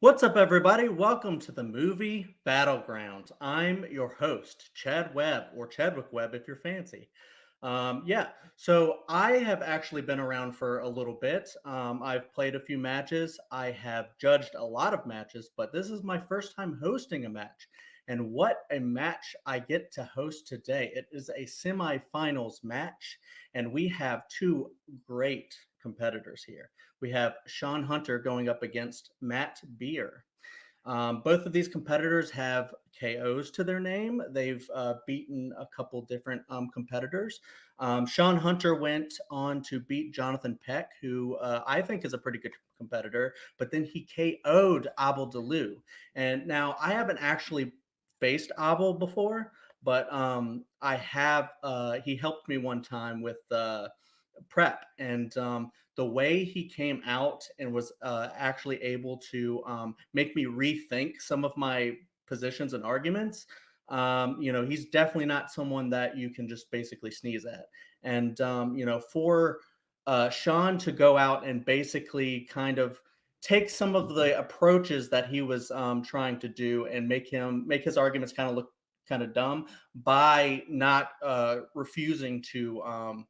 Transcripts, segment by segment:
What's up, everybody? Welcome to the Movie Battleground. I'm your host, Chad Webb, or Chadwick Webb if you're fancy. So I have actually been around for a little bit. I've played a few matches. I have judged a lot of matches, but this is my first time hosting a match. And what a match I get to host today! It is a semifinals match, and we have two great competitors here. We have Shaun Hunter going up against Matt Beer. Both of these competitors have KOs to their name. They've beaten a couple different competitors. Shaun Hunter went on to beat Jonathan Peck, who I think is a pretty good competitor, but then he KO'd Abel Deleu. And now I haven't actually faced Abel before, but I have. He helped me one time with prep, and the way he came out and was actually able to make me rethink some of my positions and arguments. He's definitely not someone that you can just basically sneeze at. And for Shaun to go out and basically kind of take some of the approaches that he was trying to do and make his arguments kind of look kind of dumb by not refusing to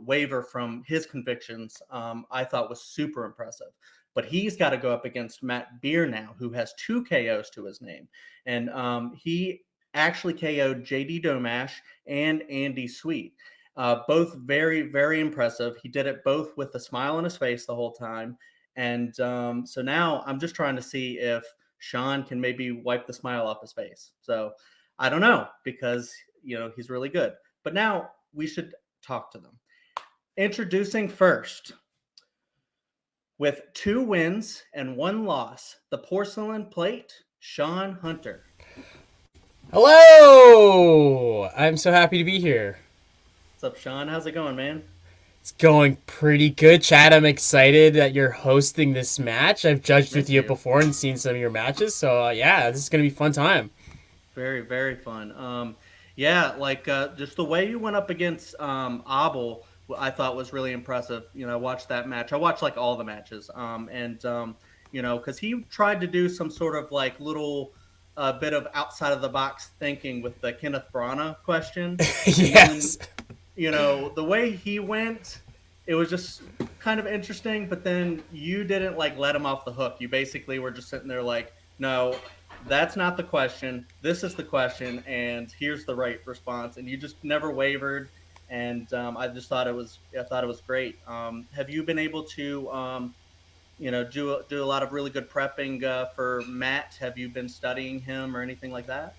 waver from his convictions, I thought was super impressive. But he's got to go up against Matt Beer now, who has two KOs to his name. And he actually KO'd JD Domash and Andy Sweet. Both very, very impressive. He did it both with a smile on his face the whole time. And so now I'm just trying to see if Shaun can maybe wipe the smile off his face. So I don't know, because, he's really good. But now we should talk to them. Introducing first, with 2 wins and 1 loss, the Porcelain Plate, Shaun Hunter. Hello! I'm so happy to be here. What's up, Shaun? How's it going, man? It's going pretty good, Chad. I'm excited that you're hosting this match. I've judged with Thank you you. before and seen some of your matches, so yeah, this is gonna be a fun time. Very, very fun. Just the way you went up against Abel, I thought was really impressive. I watched that match. I watched like all the matches, because he tried to do some sort of like little bit of outside of the box thinking with the Kenneth Branagh question, and then Yes. the way he went, it was just kind of interesting. But then you didn't like let him off the hook. You basically were just sitting there like, no, that's not the question. This is the question, and here's the right response. And you just never wavered. And I thought it was great. Have you been able to, do a lot of really good prepping for Matt? Have you been studying him or anything like that?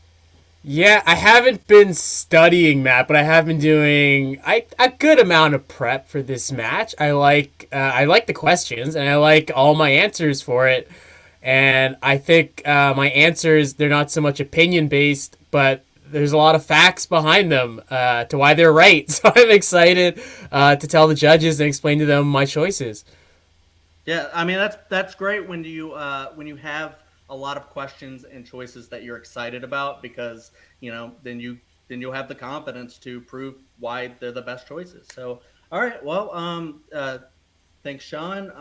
Yeah, I haven't been studying that, but I have been doing a good amount of prep for this match. I like the questions, and I like all my answers for it. And I think my answers, they're not so much opinion based, but there's a lot of facts behind them to why they're right. So I'm excited to tell the judges and explain to them my choices. Yeah, I mean that's great when you have a lot of questions and choices that you're excited about, because then you'll have the confidence to prove why they're the best choices. So all right, well, thanks, Shaun.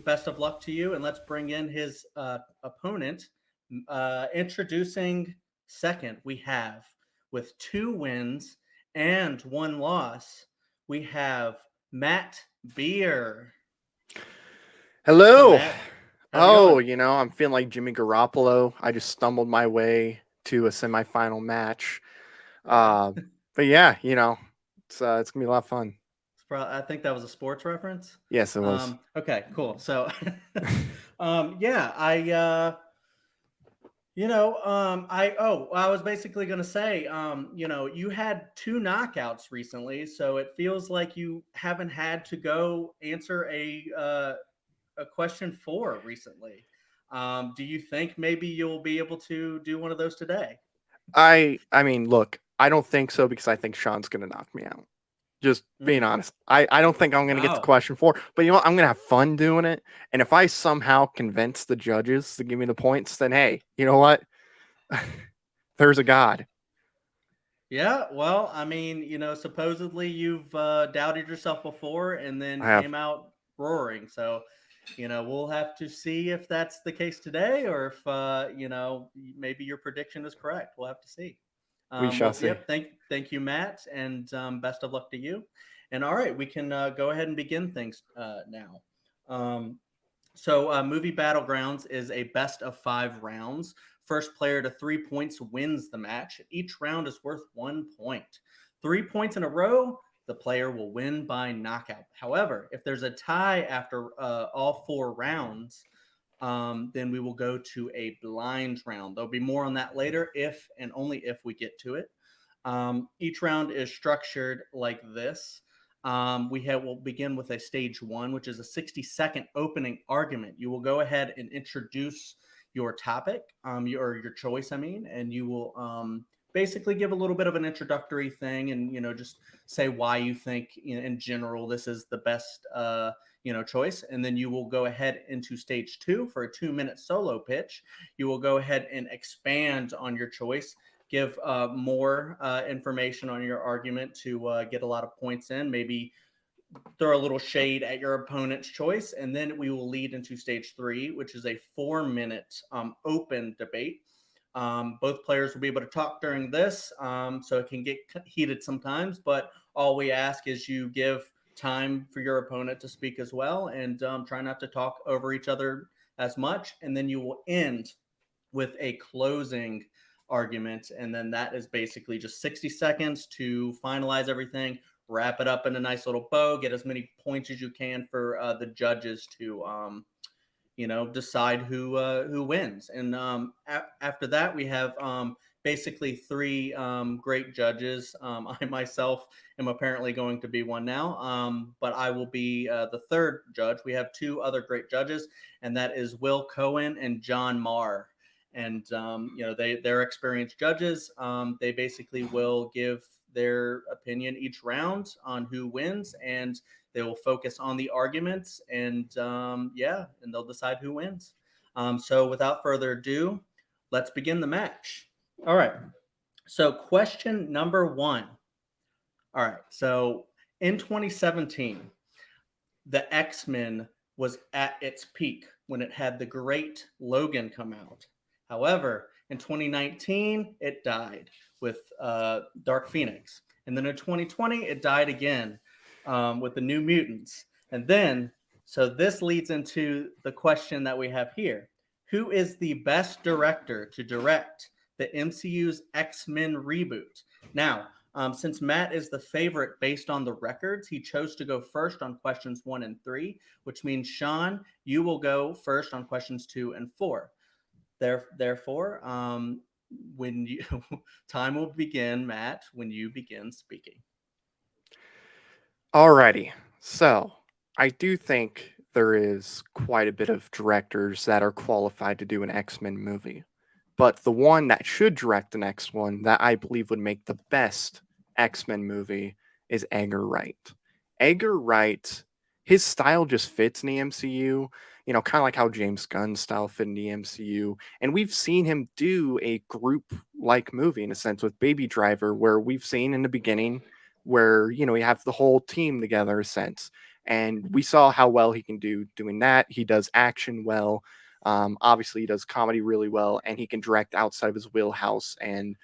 Best of luck to you, and let's bring in his opponent. Introducing second, we have, with 2 wins and 1 loss, we have Matt Beer. What's up, Hello. Matt? How's it Oh, going? I'm feeling like Jimmy Garoppolo. I just stumbled my way to a semifinal match. Uh, but yeah, it's gonna be a lot of fun. I think that was a sports reference. Yes, it was. Okay, cool. So, yeah, I was basically going to say, you had 2 knockouts recently, so it feels like you haven't had to go answer a question 4 recently. Do you think maybe you'll be able to do one of those today? I mean, look, I don't think so because I think Sean's gonna knock me out. Just being Mm, honest. I don't think I'm gonna get to wow. question 4, but you know what? I'm gonna have fun doing it. And if I somehow convince the judges to give me the points, then hey, you know what? There's a God. Yeah, well, I mean, supposedly you've doubted yourself before and then I have came out roaring. So, we'll have to see if that's the case today, or if maybe your prediction is correct. We'll have to see. We shall see. Yep. Thank you, Matt, and best of luck to you. And all right, we can go ahead and begin things now. So, Movie Battlegrounds is a best of 5 rounds. First player to 3 points wins the match. Each round is worth 1 point. 3 points in a row, the player will win by knockout. However, if there's a tie after all 4 rounds, then we will go to a blind round. There'll be more on that later, if and only if we get to it. Each round is structured like this. We'll begin with a stage 1, which is a 60-second opening argument. You will go ahead and introduce your topic, your choice, and you will basically give a little bit of an introductory thing, and just say why you think in general this is the best choice. And then you will go ahead into stage 2 for a 2-minute solo pitch. You will go ahead and expand on your choice, give more information on your argument to get a lot of points in, maybe throw a little shade at your opponent's choice. And then we will lead into stage 3, which is a 4-minute open debate. Both players will be able to talk during this, so it can get heated sometimes, but all we ask is you give time for your opponent to speak as well, and try not to talk over each other as much. And then you will end with a closing argument, and then that is basically just 60 seconds to finalize everything, wrap it up in a nice little bow, get as many points as you can for the judges to decide who wins. And after that, we have basically 3 great judges. I myself am apparently going to be one now, but I will be the 3rd judge. We have 2 other great judges, and that is Will Cohen and John Marr. And they're experienced judges. They basically will give their opinion each round on who wins, and they will focus on the arguments, and and they'll decide who wins. So without further ado, let's begin the match. All right. So question number 1. All right. So in 2017, the X-Men was at its peak when it had the great Logan come out. However, in 2019, it died with Dark Phoenix. And then in 2020, it died again with the New Mutants. And then, so this leads into the question that we have here. Who is the best director to direct the MCU's X-Men reboot? Now, since Matt is the favorite based on the records, he chose to go first on questions 1 and 3, which means, Shaun, you will go first on questions 2 and 4. Therefore, when you time will begin, Matt, when you begin speaking. Alrighty. So I do think there is quite a bit of directors that are qualified to do an X-Men movie. But the one that should direct the next one that I believe would make the best X-Men movie is Edgar Wright. Edgar Wright, his style just fits in the MCU, kind of like how James Gunn's style fit in the MCU. And we've seen him do a group-like movie, in a sense, with Baby Driver, where we've seen in the beginning where, we have the whole team together, in a sense. And we saw how well he can do doing that. He does action well. Obviously, he does comedy really well, and he can direct outside of his wheelhouse, and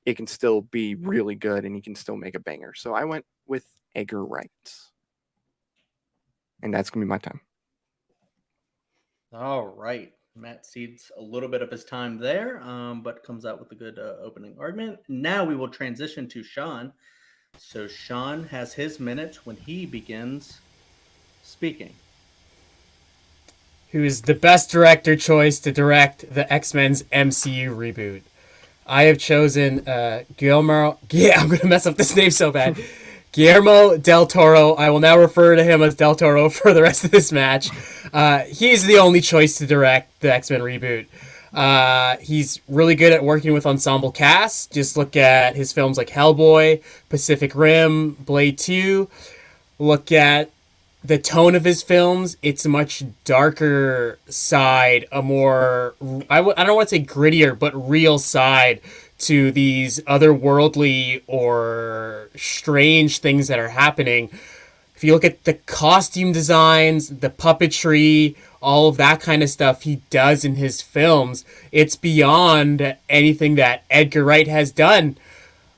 it can still be really good, and he can still make a banger. So I went with Edgar Wright. And that's going to be my time. All right. Matt cedes a little bit of his time there, but comes out with a good opening argument. Now we will transition to Shaun. So Shaun has his minute when he begins speaking. Who is the best director choice to direct the X-Men's MCU reboot? I have chosen Guillermo. Yeah, I'm going to mess up this name so bad. Guillermo del Toro. I will now refer to him as Del Toro for the rest of this match. He's the only choice to direct the X-Men reboot. He's really good at working with ensemble casts. Just look at his films like Hellboy, Pacific Rim, Blade 2. Look at the tone of his films. It's a much darker side, a more, I don't want to say grittier, but real side to these otherworldly or strange things that are happening. If you look at the costume designs, the puppetry, all of that kind of stuff he does in his films, it's beyond anything that Edgar Wright has done.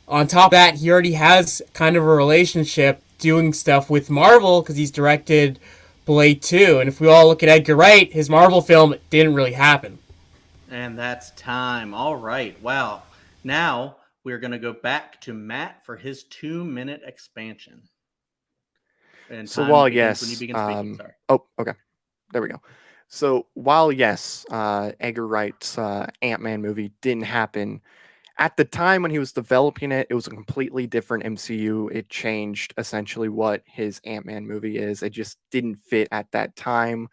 On top of that, he already has kind of a relationship doing stuff with Marvel because he's directed Blade 2. And if we all look at Edgar Wright, his Marvel film didn't really happen. And that's time. All right. Wow. Now we're going to go back to Matt for his 2-minute expansion. And So time while begins when you yes, begin speaking. Sorry. oh, okay, there we go. So while yes, Edgar Wright's Ant-Man movie didn't happen at the time when he was developing it, it was a completely different MCU. It changed essentially what his Ant-Man movie is. It just didn't fit at that time.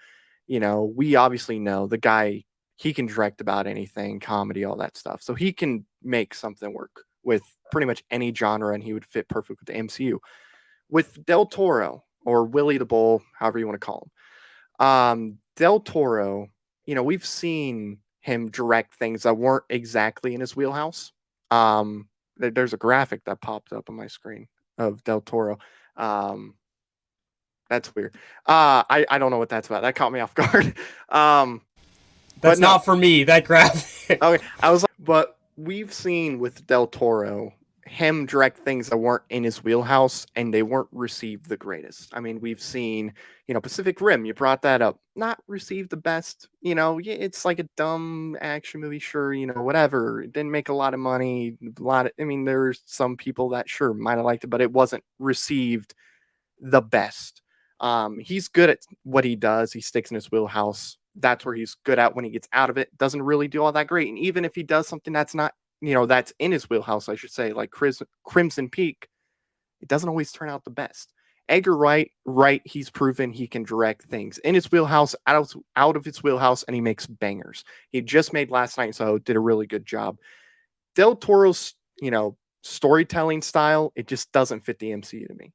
You know, we obviously know the guy, he can direct about anything, comedy, all that stuff. So he can make something work with pretty much any genre, and he would fit perfect with the MCU. With Del Toro, or Willie the Bull, however you want to call him, Del Toro, you know, we've seen him direct things that weren't exactly in his wheelhouse. There's a graphic that popped up on my screen of Del Toro. That's weird. I don't know what that's about. That caught me off guard. That's not for me, that graphic. Okay, I was like, but we've seen with Del Toro him direct things that weren't in his wheelhouse, and they weren't received the greatest. I mean, we've seen, you know, Pacific Rim, you brought that up, not received the best. You know, it's like a dumb action movie, sure, you know, whatever. It didn't make a lot of money. I mean, there's some people that sure might have liked it, but it wasn't received the best. He's good at what he does. He sticks in his wheelhouse. That's where he's good at. When he gets out of it, doesn't really do all that great. And even if he does something that's not, you know, that's in his wheelhouse, I should say, like Crimson Peak, it doesn't always turn out the best. Edgar Wright, he's proven he can direct things in his wheelhouse, out of his wheelhouse, and he makes bangers. He just made Last Night, so did a really good job. Del Toro's, you know, storytelling style, it just doesn't fit the MCU to me.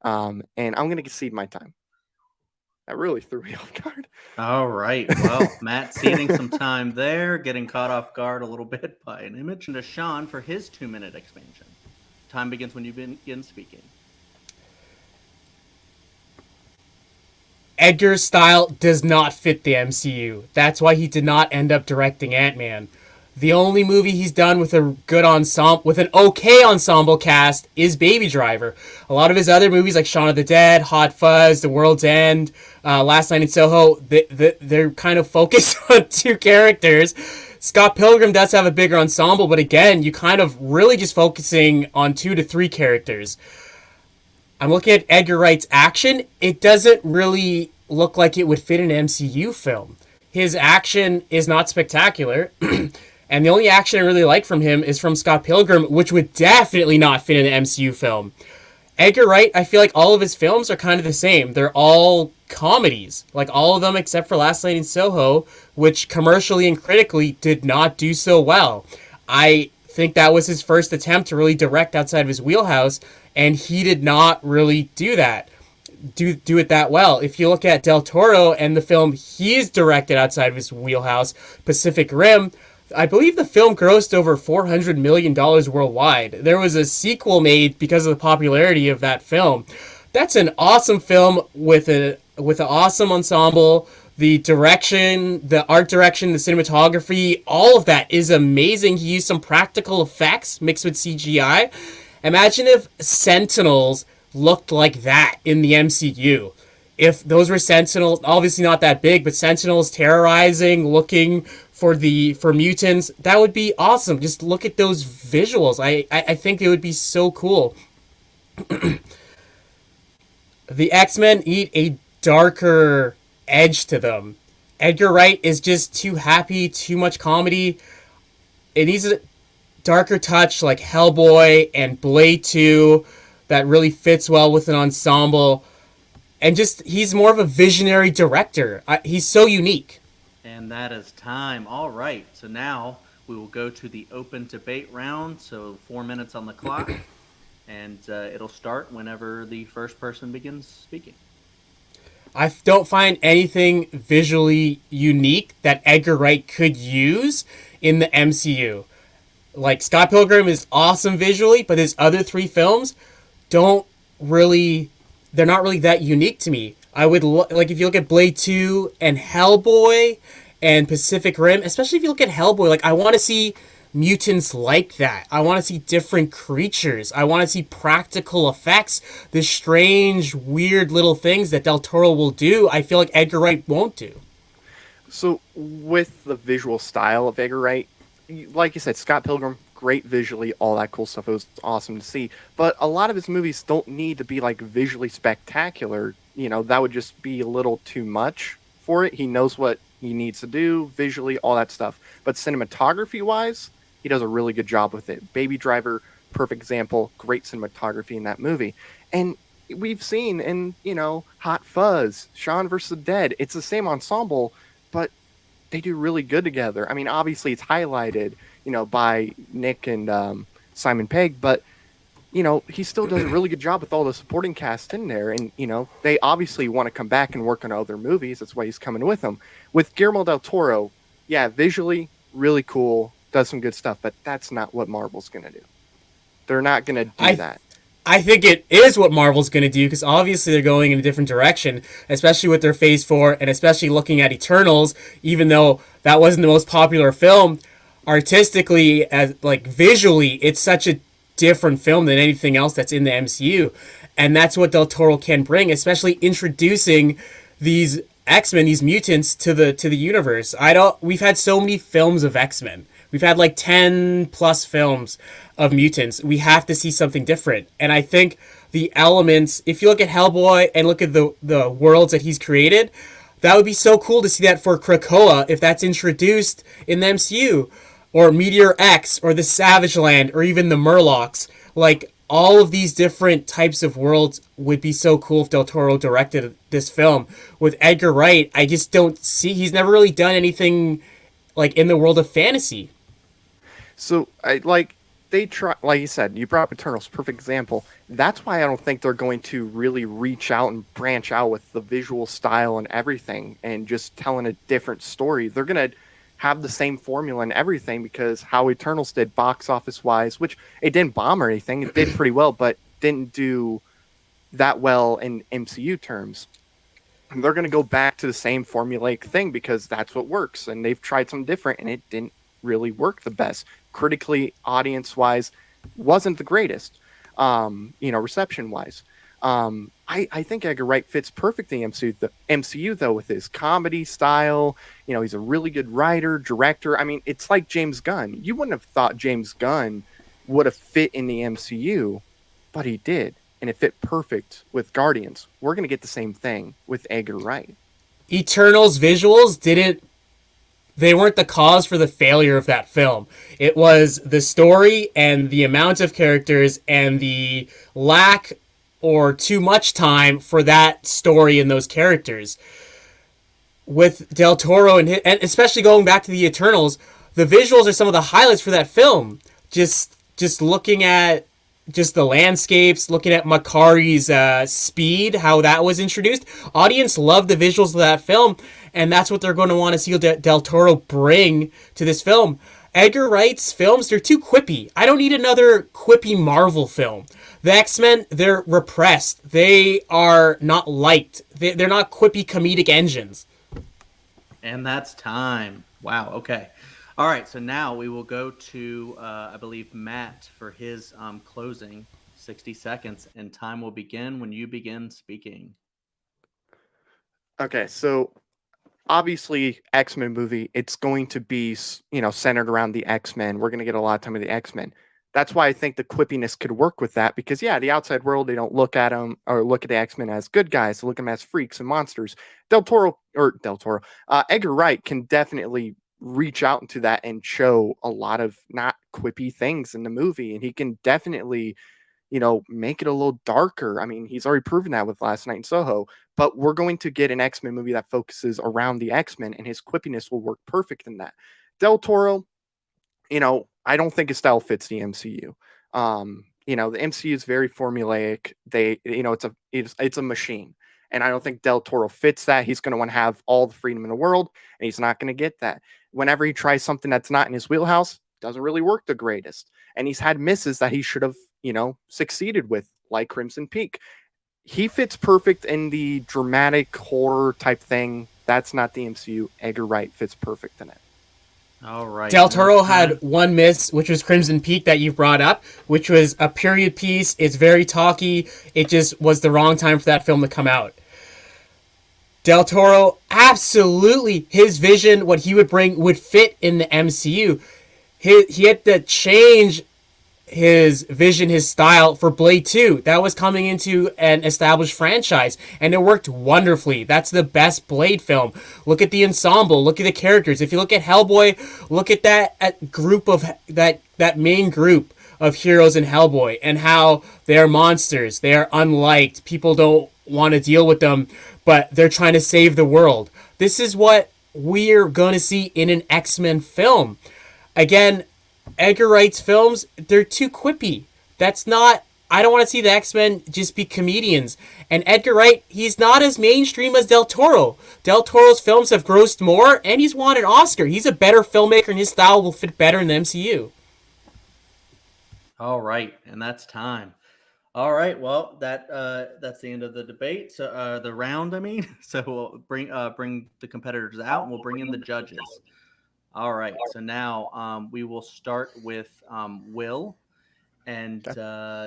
And I'm going to concede my time. That really threw me off guard. All right. Well, Matt ceding some time there, getting caught off guard a little bit by an image. And to Shaun for his 2-minute expansion. Time begins when you begin speaking. Edgar's style does not fit the MCU. That's why he did not end up directing Ant-Man. The only movie he's done with a good ensemble, with an okay ensemble cast, is Baby Driver. A lot of his other movies, like Shaun of the Dead, Hot Fuzz, The World's End, Last Night in Soho, they're kind of focused on 2 characters. Scott Pilgrim does have a bigger ensemble, but again, you kind of really just focusing on 2 to 3 characters. I'm looking at Edgar Wright's action. It doesn't really look like it would fit an MCU film. His action is not spectacular. And the only action I really like from him is from Scott Pilgrim, which would definitely not fit in an MCU film. Edgar Wright, I feel like all of his films are kind of the same. They're all comedies. Like all of them except for Last Night in Soho, which commercially and critically did not do so well. I think that was his first attempt to really direct outside of his wheelhouse, and he did not really do it that well. If you look at Del Toro and the film he's directed outside of his wheelhouse, Pacific Rim, I believe the film grossed over $400 million worldwide. There was a sequel made because of the popularity of that film. That's an awesome film with an awesome ensemble. The direction, the art direction, the cinematography, all of that is amazing. He used some practical effects mixed with CGI. Imagine if Sentinels looked like that in the MCU. If those were Sentinels, obviously not that big, but Sentinels terrorizing, looking for mutants, that would be awesome. Just look at those visuals. I think it would be so cool. The X-Men need a darker edge to them. Edgar Wright is just too happy, too much comedy. It needs a darker touch like Hellboy and Blade 2 that really fits well with an ensemble. And just, he's more of a visionary director. He's so unique. And that is time. All right. So now we will go to the open debate round. So 4 minutes on the clock. And it'll start whenever the first person begins speaking. I don't find anything visually unique that Edgar Wright could use in the MCU. Like, Scott Pilgrim is awesome visually, but his other 3 films don't really they're not really that unique to me. I would like if you look at Blade 2 and Hellboy and Pacific Rim, especially if you look at Hellboy, like I want to see mutants like that. I want to see different creatures. I want to see practical effects, the strange, weird little things that Del Toro will do. I feel like Edgar Wright won't do. So with the visual style of Edgar Wright, like you said, Scott Pilgrim, great visually, all that cool stuff. It was awesome to see. But a lot of his movies don't need to be like visually spectacular. You know, that would just be a little too much for it. He knows what he needs to do visually, all that stuff. But cinematography wise, he does a really good job with it. Baby Driver, perfect example, great cinematography in that movie. And we've seen in, Hot Fuzz, Shaun vs. the Dead, it's the same ensemble, but they do really good together. I mean, obviously it's highlighted, by Nick and Simon Pegg, but he still does a really good job with all the supporting cast in there. And, they obviously want to come back and work on other movies. That's why he's coming with them. With Guillermo del Toro, yeah, visually, really cool, does some good stuff, but that's not what Marvel's going to do. They're not going to do that. I think it is what Marvel's going to do because obviously they're going in a different direction, especially with their Phase 4 and especially looking at Eternals, even though that wasn't the most popular film. Artistically, as like visually, it's such a different film than anything else that's in the MCU. And that's what Del Toro can bring, especially introducing these X-Men, these mutants to the universe. We've had so many films of X-Men. We've had like 10 plus films of mutants. We have to see something different. And I think the elements, if you look at Hellboy and look at the worlds that he's created, that would be so cool to see that for Krakoa if that's introduced in the MCU. Or Meteor X, or the Savage Land, or even the Murlocs. Like, all of these different types of worlds would be so cool if Del Toro directed this film. With Edgar Wright, I just don't see... He's never really done anything, like, in the world of fantasy. So, they try, like you said, you brought up Eternals, perfect example. That's why I don't think they're going to really reach out and branch out with the visual style and everything, and just telling a different story. They're going to have the same formula and everything because how Eternals did box office wise, which it didn't bomb or anything, it did pretty well, but didn't do that well in MCU terms. And they're going to go back to the same formulaic thing because that's what works. And they've tried something different and it didn't really work the best. Critically, audience wise, wasn't the greatest, reception wise. I think Edgar Wright fits perfectly in the MCU, though, with his comedy style. He's a really good writer, director. I mean, it's like James Gunn. You wouldn't have thought James Gunn would have fit in the MCU, but he did. And it fit perfect with Guardians. We're going to get the same thing with Edgar Wright. Eternals visuals they weren't the cause for the failure of that film. It was the story and the amount of characters and the lack or too much time for that story and those characters. With Del Toro and especially going back to the Eternals, the visuals are some of the highlights for that film. Just looking at just the landscapes, looking at Makari's speed, how that was introduced. Audience loved the visuals of that film, and that's what they're going to want to see Del Toro bring to this film. Edgar Wright's films, they're too quippy. I don't need another quippy Marvel film. The X-Men, they're repressed. They are not liked. They're not quippy comedic engines. And that's time. Wow, okay. All right, so now we will go to, I believe, Matt for his closing 60 seconds, and time will begin when you begin speaking. Okay, so obviously X-Men movie, it's going to be, centered around the X-Men. We're going to get a lot of time with the X-Men. That's why I think the quippiness could work with that because, yeah, the outside world, they don't look at them or look at the X-Men as good guys. They look at them as freaks and monsters. Edgar Wright can definitely reach out into that and show a lot of not quippy things in the movie. And he can definitely, make it a little darker. I mean, he's already proven that with Last Night in Soho, but we're going to get an X-Men movie that focuses around the X-Men and his quippiness will work perfect in that. Del Toro, I don't think his style fits the MCU. The MCU is very formulaic. It's a machine. And I don't think Del Toro fits that. He's going to want to have all the freedom in the world, and he's not going to get that. Whenever he tries something that's not in his wheelhouse, doesn't really work the greatest. And he's had misses that he should have, succeeded with, like Crimson Peak. he fits perfect in the dramatic horror type thing. That's not the MCU. Edgar Wright fits perfect in it. All right. Del now Toro it's time. had one miss, which was Crimson Peak that you brought up, which was a period piece. It's very talky. It just was the wrong time for that film to come out. Del Toro, absolutely, his vision, what he would bring, would fit in the MCU. He had to change his vision, his style for Blade 2. That was coming into an established franchise, and it worked wonderfully. That's the best Blade film. Look at the ensemble, look at the characters. If you look at Hellboy, look at that group of that main group of heroes in Hellboy and how they are monsters. They are unliked. People don't want to deal with them, but they're trying to save the world. This is what we're going to see in an X-Men film. Again, Edgar Wright's films, they're too quippy. That's not... I don't want to see the X-Men just be comedians. And Edgar Wright, he's not as mainstream as Del Toro. Del Toro's films have grossed more, and he's won an Oscar. He's a better filmmaker, and his style will fit better in the MCU. All right, and that's time. All right, well, that's the end of the debate. So the round, I mean. So we'll bring the competitors out, and we'll bring in the judges. All right, so now we will start with Will, and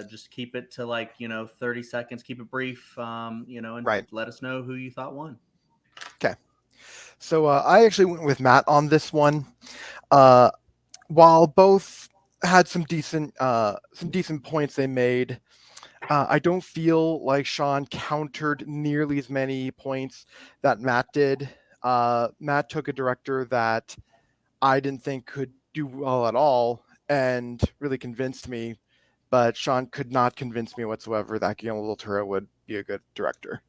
just keep it to 30 seconds. Keep it brief, and let us know who you thought won. Okay. So I actually went with Matt on this one. While both had some decent points they made, I don't feel like Shaun countered nearly as many points that Matt did. Matt took a director that I didn't think could do well at all and really convinced me, but Shaun could not convince me whatsoever that Guillermo del Toro would be a good director.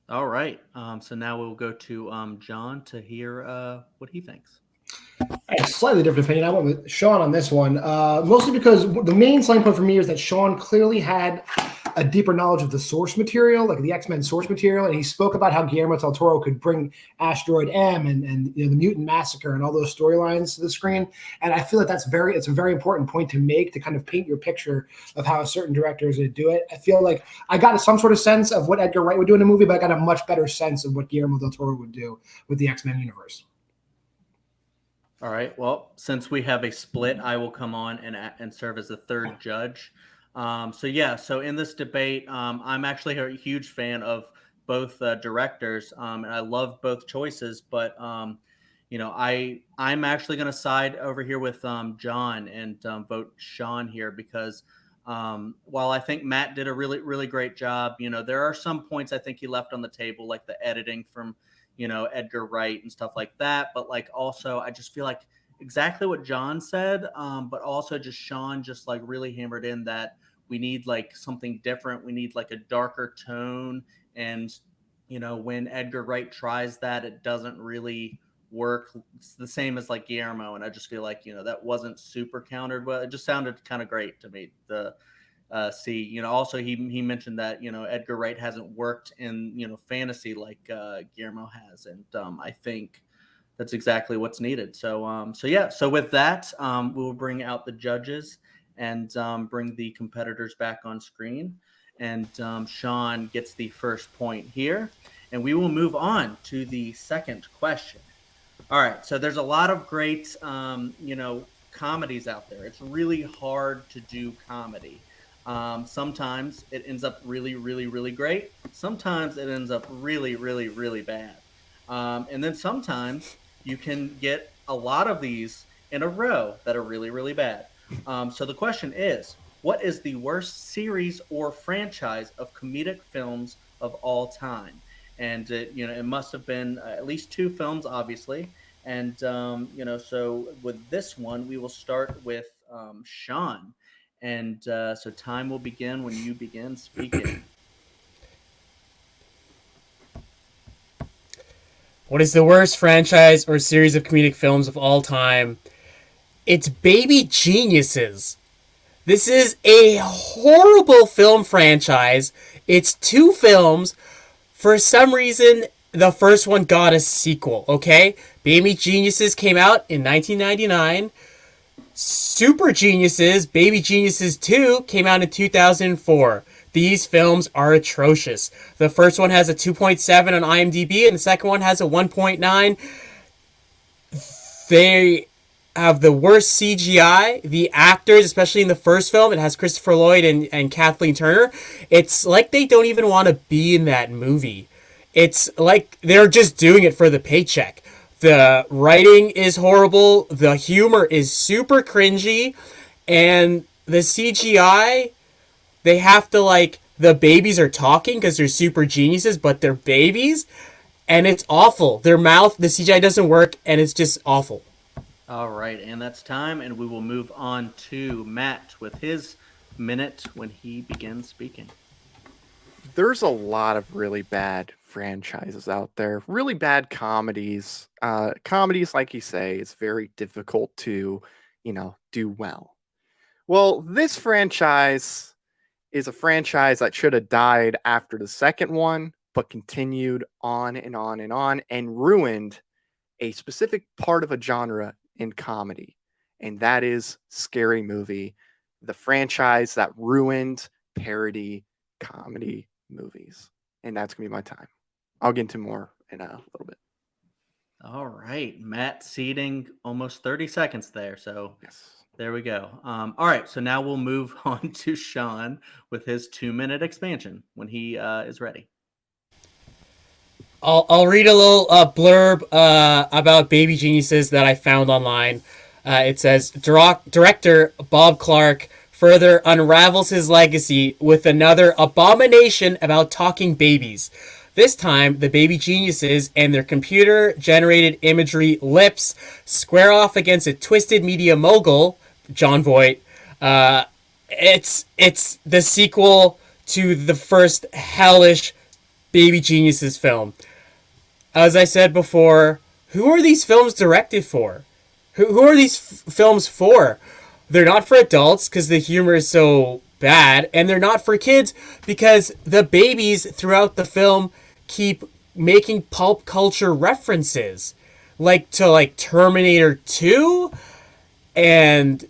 All right. So now we'll go to John to hear what he thinks. I have a slightly different opinion. I went with Shaun on this one, mostly because the main selling point for me is that Shaun clearly had a deeper knowledge of the source material, like the X-Men source material, and he spoke about how Guillermo del Toro could bring Asteroid M and the Mutant Massacre and all those storylines to the screen. And I feel that it's a very important point to make, to kind of paint your picture of how a certain director is going to do it. I feel like I got some sort of sense of what Edgar Wright would do in a movie, but I got a much better sense of what Guillermo del Toro would do with the X-Men universe. All right. Well, since we have a split, I will come on and serve as the third judge. So in this debate, I'm actually a huge fan of both directors, and I love both choices. But I'm actually going to side over here with John and vote Shaun here because while I think Matt did a really, really great job, there are some points I think he left on the table, like the editing from Edgar Wright and stuff like that. But also I just feel like exactly what John said, but also just Shaun just really hammered in that we need something different. We need a darker tone. And, when Edgar Wright tries that, it doesn't really work. It's the same as Guillermo. And I just feel that wasn't super countered. Well, it just sounded kind of great to me. Also he mentioned that Edgar Wright hasn't worked in fantasy like Guillermo has, and I think that's exactly what's needed. So with that, we will bring out the judges and bring the competitors back on screen, and Shaun gets the first point here, and we will move on to the second question. All right, so there's a lot of great comedies out there. It's really hard to do comedy. Sometimes it ends up really, really, really great. Sometimes it ends up really, really, really bad. And then sometimes you can get a lot of these in a row that are really, really bad. So the question is, what is the worst series or franchise of comedic films of all time? And, it must have been at least two films, obviously. And, so with this one, we will start with Shaun. And so time will begin when you begin speaking. What is the worst franchise or series of comedic films of all time? It's Baby Geniuses. This is a horrible film franchise. It's two films. For some reason, the first one got a sequel, okay? Baby Geniuses came out in 1999. Super Geniuses, Baby Geniuses 2, came out in 2004. These films are atrocious. The first one has a 2.7 on IMDb, and the second one has a 1.9. They have the worst CGI. The actors, especially in the first film, it has Christopher Lloyd and Kathleen Turner. It's like they don't even want to be in that movie. It's like they're just doing it for the paycheck. The writing is horrible. The humor is super cringy. And the CGI, they have to, like, the babies are talking because they're super geniuses, but they're babies. And it's awful. Their mouth, the CGI doesn't work, and it's just awful. All right, and that's time, and we will move on to Matt with his minute when he begins speaking. There's a lot of really bad franchises out there, really bad comedies. Comedies, like you say, it's very difficult to, do well. Well, this franchise is a franchise that should have died after the second one, but continued on and on and on and ruined a specific part of a genre in comedy. And that is Scary Movie, the franchise that ruined parody comedy movies. And that's going to be my time. I'll get into more in a little bit. All right, Matt ceding almost 30 seconds there, so Yes. there we go. All right, so now we'll move on to Shaun with his 2-minute expansion when he is ready. I'll read a little blurb about Baby Geniuses that I found online. It says, director Bob Clark further unravels his legacy with another abomination about talking babies. This time, the Baby Geniuses and their computer-generated imagery lips square off against a twisted media mogul, Jon Voight. It's the sequel to the first hellish Baby Geniuses film. As I said before, who are these films directed for? Who are these films for? They're not for adults because the humor is so bad, and they're not for kids because the babies throughout the film keep making pulp culture references, like Terminator 2 and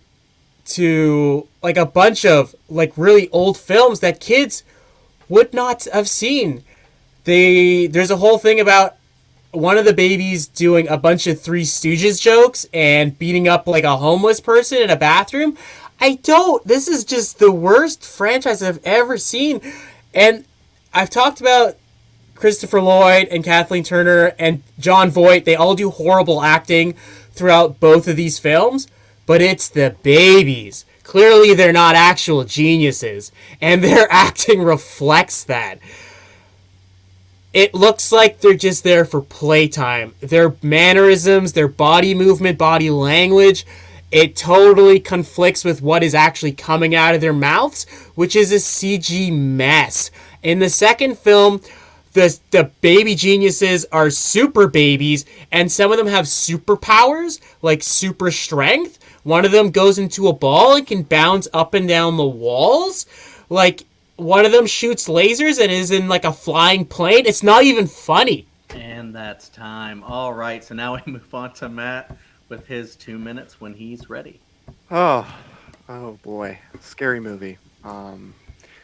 to like a bunch of like really old films that kids would not have seen. There's a whole thing about one of the babies doing a bunch of Three Stooges jokes and beating up like a homeless person in a bathroom. This is just the worst franchise I've ever seen. And I've talked about Christopher Lloyd and Kathleen Turner and Jon Voight. They all do horrible acting throughout both of these films, but it's the babies. Clearly they're not actual geniuses, and their acting reflects that. It looks like they're just there for playtime. Their mannerisms, their body movement, body language, it totally conflicts with what is actually coming out of their mouths, which is a CG mess. In the second film, the baby geniuses are super babies, and some of them have superpowers, like super strength. One of them goes into a ball and can bounce up and down the walls. Like, one of them shoots lasers and is in like a flying plane. It's not even funny. And that's time. All right, so now we move on to Matt with his 2 minutes when he's ready. Oh boy, Scary Movie.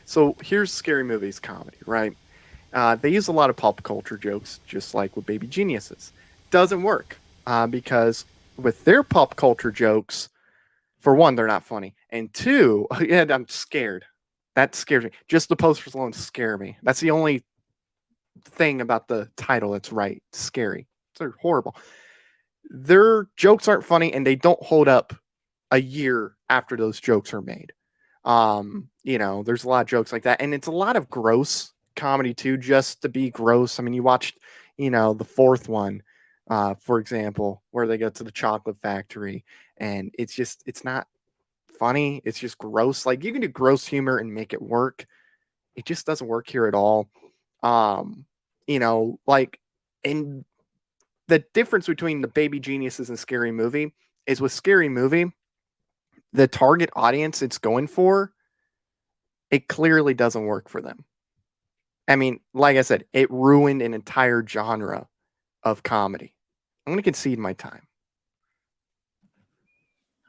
So here's Scary Movie's comedy, right? They use a lot of pop culture jokes, just like with Baby Geniuses. Doesn't work because with their pop culture jokes, for one, they're not funny, and two, and I'm scared. That scares me. Just the posters alone scare me. That's the only thing about the title that's right. Scary. They're horrible. Their jokes aren't funny, and they don't hold up a year after those jokes are made. There's a lot of jokes like that, and it's a lot of gross comedy too, just to be gross. I mean, you watched, the fourth one, for example, where they go to the chocolate factory, and it's not funny. It's just gross. Like, you can do gross humor and make it work. It just doesn't work here at all. And the difference between the Baby Geniuses and Scary Movie is with Scary Movie, the target audience it's going for, it clearly doesn't work for them. I mean, like I said, it ruined an entire genre of comedy. I'm going to concede my time.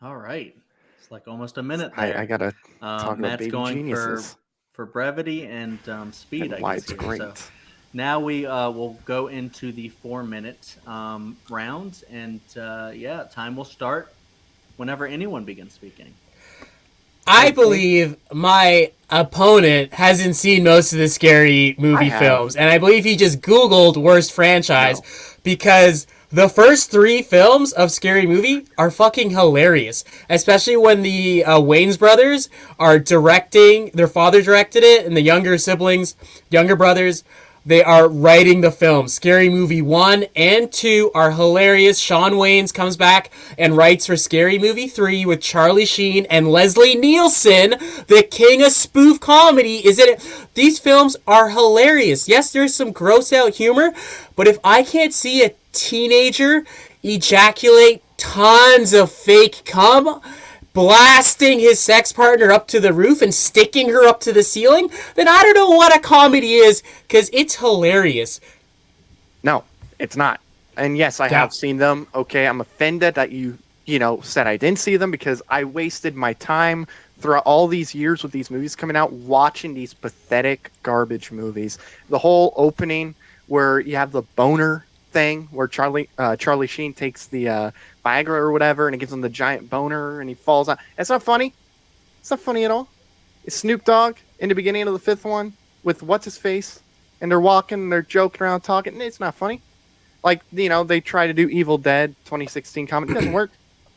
All right. It's like almost a minute there. I got to talk about Matt's Baby going Geniuses. for brevity and speed, And I why guess. it's Here. great. So now we will go into the 4-minute rounds, and time will start whenever anyone begins speaking. I believe my opponent hasn't seen most of the Scary Movie films, and I believe he just Googled worst franchise because the first 3 films of Scary Movie are fucking hilarious, especially when the Wayans brothers are directing. Their father directed it, and the younger brothers, they are writing the film. Scary Movie 1 and 2 are hilarious. Shaun Wayans comes back and writes for Scary Movie 3 with Charlie Sheen and Leslie Nielsen, the king of spoof comedy, is in it. These films are hilarious. Yes, there's some gross out humor, but if I can't see a teenager ejaculate tons of fake cum, blasting his sex partner up to the roof and sticking her up to the ceiling, then I don't know what a comedy is, because it's hilarious. No, it's not. And yes, I have seen them. Okay, I'm offended that you said I didn't see them, because I wasted my time throughout all these years with these movies coming out watching these pathetic garbage movies. The whole opening where you have the boner thing where Charlie Sheen takes the Viagra or whatever, and it gives him the giant boner, and he falls out. It's not funny. It's not funny at all. It's Snoop Dogg in the beginning of the 5th one with what's his face, and they're walking, and they're joking around, talking. It's not funny. Like, they try to do Evil Dead 2016 comedy. It doesn't work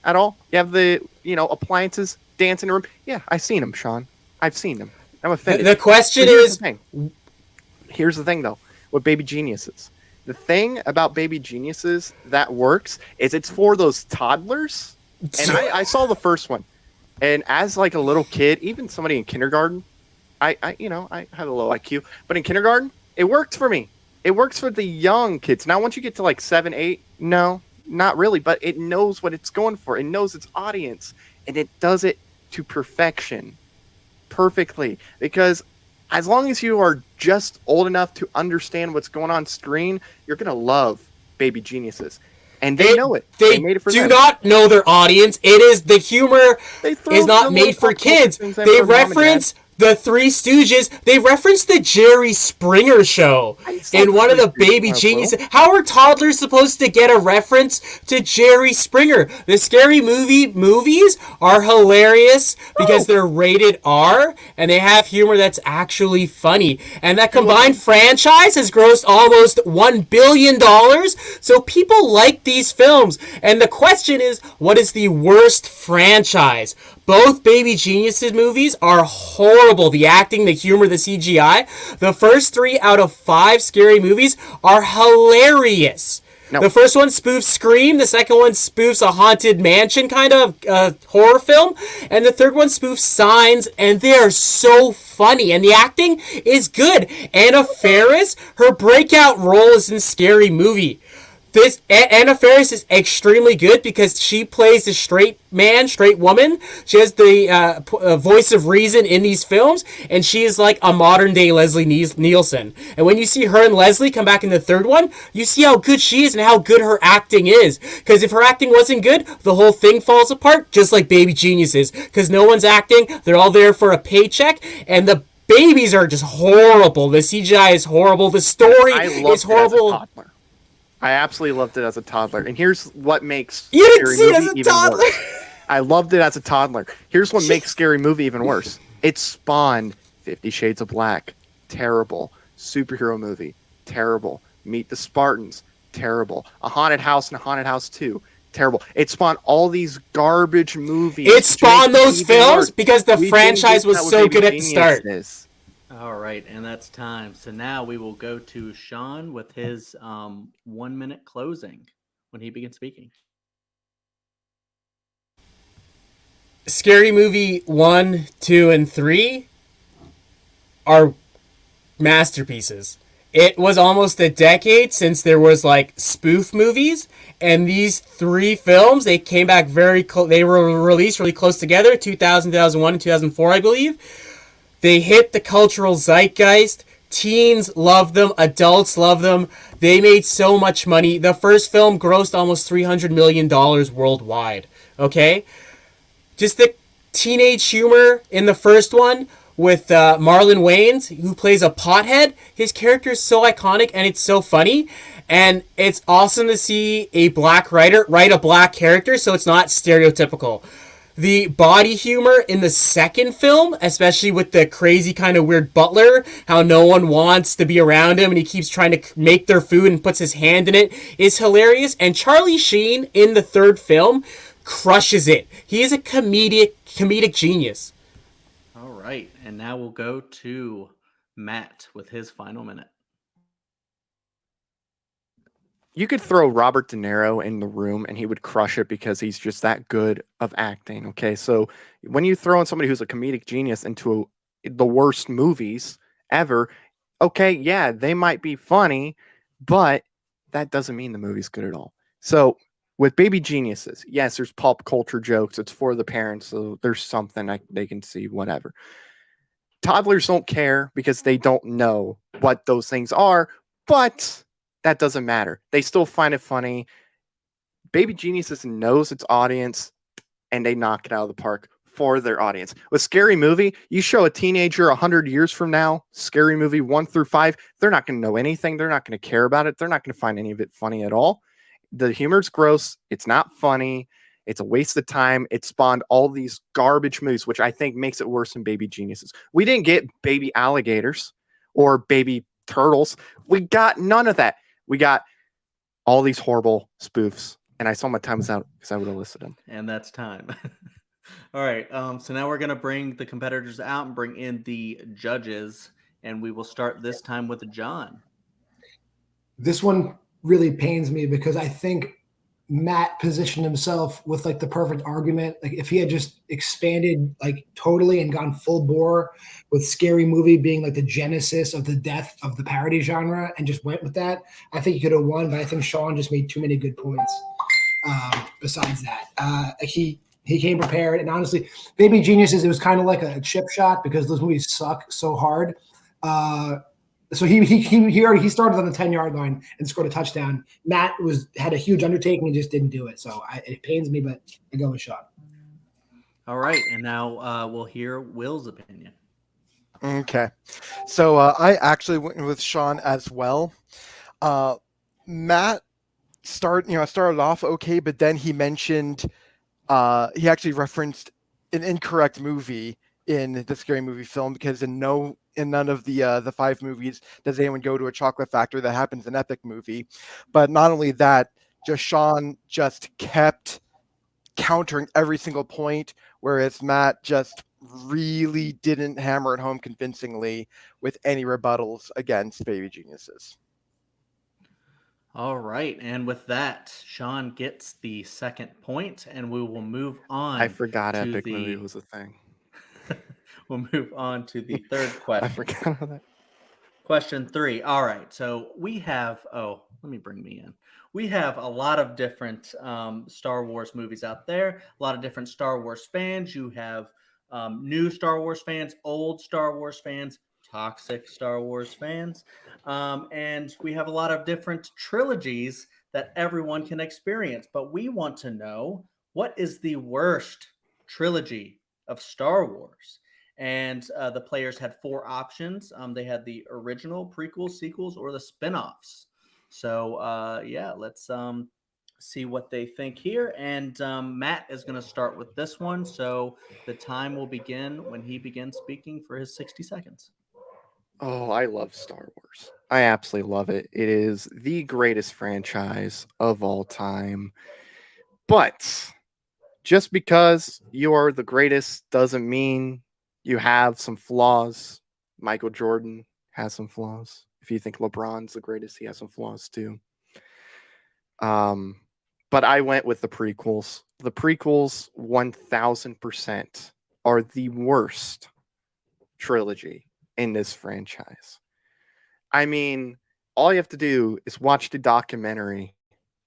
at all. You have the appliances dancing in the room. Yeah, I've seen them, Sean. I've seen them. I'm offended. The question is, here's the thing though, with Baby Geniuses. The thing about Baby Geniuses that works is it's for those toddlers. And I saw the first one, and as like a little kid, even somebody in kindergarten, I had a low IQ, but in kindergarten, it worked for me. It works for the young kids. Now, once you get to like 7, 8, no, not really, but it knows what it's going for. It knows its audience, and it does it to perfection, perfectly, because as long as you are just old enough to understand what's going on screen, you're going to love Baby Geniuses. And they know it. They made it for do them. not know their audience. It is the humor is not made for kids. They reference the Three Stooges. They reference the Jerry Springer show in one of the Baby Geniuses. How are toddlers supposed to get a reference to Jerry Springer? The Scary Movie movies are hilarious because they're rated R and they have humor that's actually funny. And that combined franchise has grossed almost $1 billion. So people like these films. And the question is, what is the worst franchise? Both Baby Geniuses movies are horrible. The acting, the humor, the CGI. The first 3 out of 5 Scary movies are hilarious. No. The first one spoofs Scream. The second one spoofs a haunted mansion kind of horror film. And the third one spoofs Signs. And they are so funny. And the acting is good. Anna Faris, her breakout role is in Scary Movie. This Anna Faris is extremely good because she plays a straight woman. She has the voice of reason in these films, and she is like a modern day Leslie Nielsen. And when you see her and Leslie come back in the third one, you see how good she is and how good her acting is. Because if her acting wasn't good, the whole thing falls apart, just like Baby Geniuses. Because no one's acting, they're all there for a paycheck, and the babies are just horrible. The CGI is horrible. The story is horrible. I absolutely loved it as a toddler. And here's what makes You didn't see it as a toddler. I loved it as a toddler. Here's what makes Scary Movie even worse. It spawned 50 Shades of Black. Terrible. Superhero movie. Terrible. Meet the Spartans. Terrible. A Haunted House and a Haunted House 2. Terrible. It spawned all these garbage movies. It spawned those films because the franchise was so good at the start. All right, and that's time. So now we will go to Sean with his 1-minute closing when he begins speaking. Scary Movie 1, 2, and 3 are masterpieces. It was almost a decade since there was like spoof movies, and these 3 films, they came back very close. They were released really close together, 2000, 2001, and 2004, I believe. They hit the cultural zeitgeist. Teens love them. Adults love them. They made so much money. The first film grossed almost $300 million worldwide. Okay? Just the teenage humor in the first one with Marlon Wayans, who plays a pothead. His character is so iconic and it's so funny. And it's awesome to see a black writer write a black character, so it's not stereotypical. The body humor in the second film, especially with the crazy kind of weird butler, how no one wants to be around him and he keeps trying to make their food and puts his hand in it, is hilarious. And Charlie Sheen in the third film crushes it. He is a comedic genius. All right, and now we'll go to Matt with his final minute. You could throw Robert De Niro in the room and he would crush it because he's just that good of acting. Okay, so when you throw in somebody who's a comedic genius into the worst movies ever, okay, yeah, they might be funny, but that doesn't mean the movie's good at all. So with Baby Geniuses, yes, there's pop culture jokes. It's for the parents, so there's something they can see, whatever. Toddlers don't care because they don't know what those things are, but that doesn't matter. They still find it funny. Baby Geniuses knows its audience, and they knock it out of the park for their audience. With Scary Movie, you show a teenager 100 years from now, Scary Movie 1 through 5, they're not going to know anything. They're not going to care about it. They're not going to find any of it funny at all. The humor's gross. It's not funny. It's a waste of time. It spawned all these garbage movies, which I think makes it worse than Baby Geniuses. We didn't get baby alligators or baby turtles. We got none of that. We got all these horrible spoofs, and I saw my time was out because I would have listed them. And that's time. All right. So now we're going to bring the competitors out and bring in the judges, and we will start this time with John. This one really pains me because I think Matt positioned himself with like the perfect argument. Like if he had just expanded like totally and gone full bore with Scary Movie being like the genesis of the death of the parody genre and just went with that, I think he could have won. But I think Shaun just made too many good points. Besides that, he came prepared, and honestly, Baby Geniuses, it was kind of like a chip shot because those movies suck so hard. So he started on the 10-yard line and scored a touchdown. Matt had a huge undertaking and just didn't do it. So it pains me, but I go with Shaun. All right, and now we'll hear Will's opinion. Okay, so I actually went with Shaun as well. Matt started off okay, but then he mentioned he actually referenced an incorrect movie in the Scary Movie film because in none of the 5 movies does anyone go to a chocolate factory. That happens in Epic Movie. But not only that, Shaun just kept countering every single point, whereas Matt just really didn't hammer it home convincingly with any rebuttals against Baby Geniuses. All right, and with that, Shaun gets the second point, and we will move on. I forgot Epic Movie was a thing. We'll move on to the third question. I forgot about that. Question 3. All right, so we have. Oh, let me bring me in. We have a lot of different Star Wars movies out there. A lot of different Star Wars fans. You have new Star Wars fans, old Star Wars fans, toxic Star Wars fans. And we have a lot of different trilogies that everyone can experience. But we want to know, what is the worst trilogy of Star Wars? And the players had 4 options. They had the original, prequels, sequels, or the spin-offs. So, yeah, let's see what they think here. And Matt is going to start with this one. So the time will begin when he begins speaking for his 60 seconds. Oh, I love Star Wars. I absolutely love it. It is the greatest franchise of all time. But just because you are the greatest doesn't mean you have some flaws. Michael Jordan has some flaws. If you think LeBron's the greatest, he has some flaws too. But I went with the prequels. The prequels 1000% are the worst trilogy in this franchise. I mean, all you have to do is watch the documentary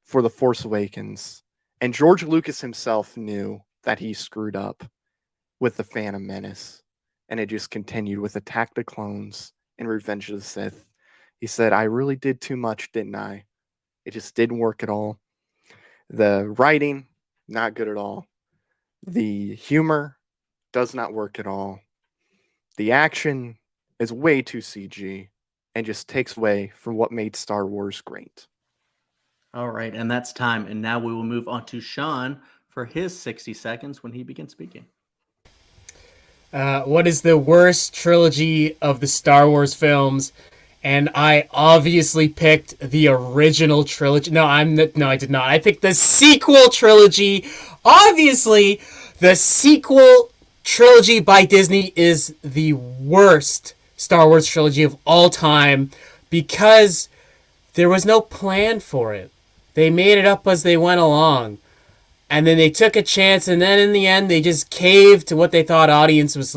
for The Force Awakens, and George Lucas himself knew that he screwed up with The Phantom Menace, and it just continued with Attack the Clones and Revenge of the Sith. He said, I really did too much, didn't I? It just didn't work at all. The writing, not good at all. The humor does not work at all. The action is way too CG and just takes away from what made Star Wars great. All right, and that's time. And now we will move on to Sean for his 60 seconds when he begins speaking. What is the worst trilogy of the Star Wars films? And I obviously picked the original trilogy. No, I did not. I picked the sequel trilogy. Obviously, the sequel trilogy by Disney is the worst Star Wars trilogy of all time because there was no plan for it. They made it up as they went along. And then they took a chance, and then in the end, they just caved to what they thought audiences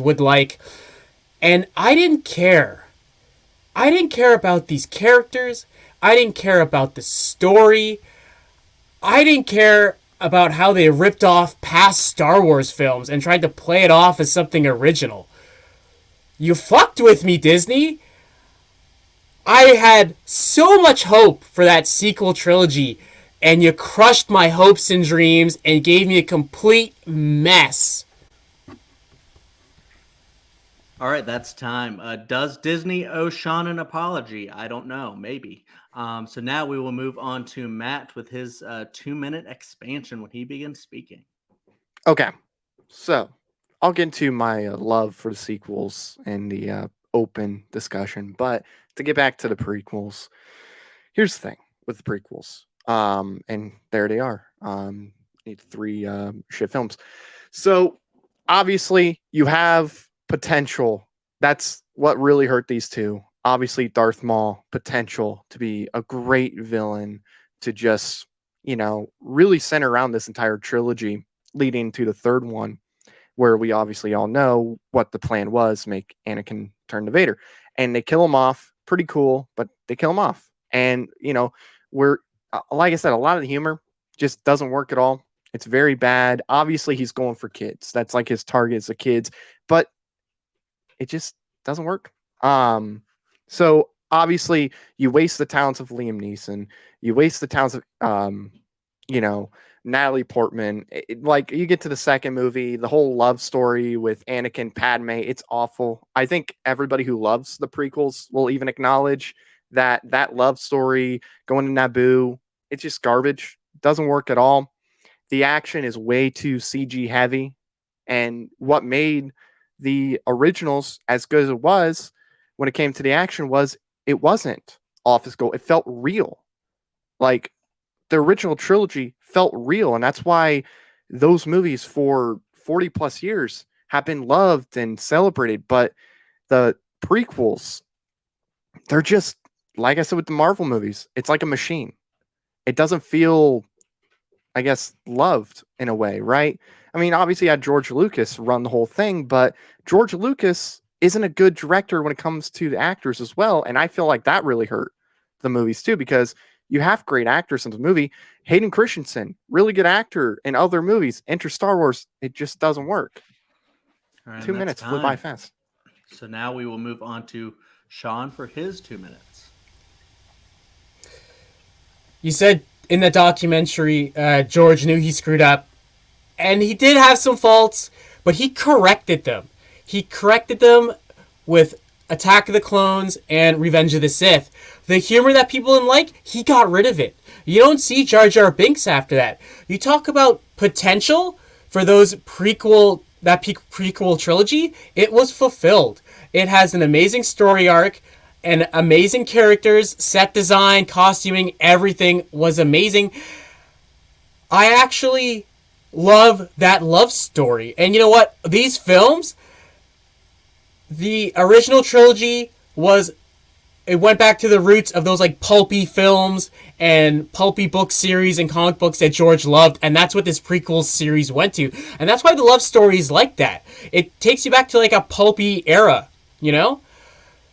would like. And I didn't care. I didn't care about these characters. I didn't care about the story. I didn't care about how they ripped off past Star Wars films and tried to play it off as something original. You fucked with me, Disney. I had so much hope for that sequel trilogy, and you crushed my hopes and dreams and gave me a complete mess. All right, that's time. Does Disney owe Sean an apology? I don't know. Maybe. So now we will move on to Matt with his 2-minute expansion when he begins speaking. Okay, so I'll get into my love for the sequels and the open discussion. But to get back to the prequels, here's the thing with the prequels. And there they are. 3 shit films. So obviously you have potential. That's what really hurt these two. Obviously Darth Maul, potential to be a great villain, to just, really center around this entire trilogy leading to the third one, where we obviously all know what the plan was, make Anakin turn to Vader. And they kill him off. Pretty cool, but they kill him off. And, we're, like I said, a lot of the humor just doesn't work at all. It's very bad. Obviously, he's going for kids. That's like his target is the kids, but it just doesn't work. So obviously, you waste the talents of Liam Neeson. You waste the talents of, Natalie Portman. Like, you get to the second movie, the whole love story with Anakin, Padme, it's awful. I think everybody who loves the prequels will even acknowledge that love story going to Naboo, it's just garbage. Doesn't work at all. The action is way too CG heavy. And what made the originals as good as it was when it came to the action was it wasn't office go. It felt real. Like, the original trilogy felt real. And that's why those movies for 40 plus years have been loved and celebrated. But the prequels, they're just, like I said with the Marvel movies, it's like a machine. It doesn't feel, I guess, loved in a way, right? I mean, obviously you had George Lucas run the whole thing, but George Lucas isn't a good director when it comes to the actors as well. And I feel like that really hurt the movies too, because you have great actors in the movie. Hayden Christensen, really good actor in other movies. Enter Star Wars, it just doesn't work. Right, 2 minutes flew by fast. So now we will move on to Sean for his 2 minutes. You said in the documentary, George knew he screwed up, and he did have some faults, but he corrected them. He corrected them with Attack of the Clones and Revenge of the Sith. The humor that people didn't like, he got rid of it. You don't see Jar Jar Binks after that. You talk about potential for those prequel trilogy, it was fulfilled. It has an amazing story arc and amazing characters, set design, costuming, everything was amazing. I actually love that love story. And you know what? These films, the original trilogy it went back to the roots of those like pulpy films and pulpy book series and comic books that George loved, and that's what this prequel series went to. And that's why the love story is like that. It takes you back to like a pulpy era,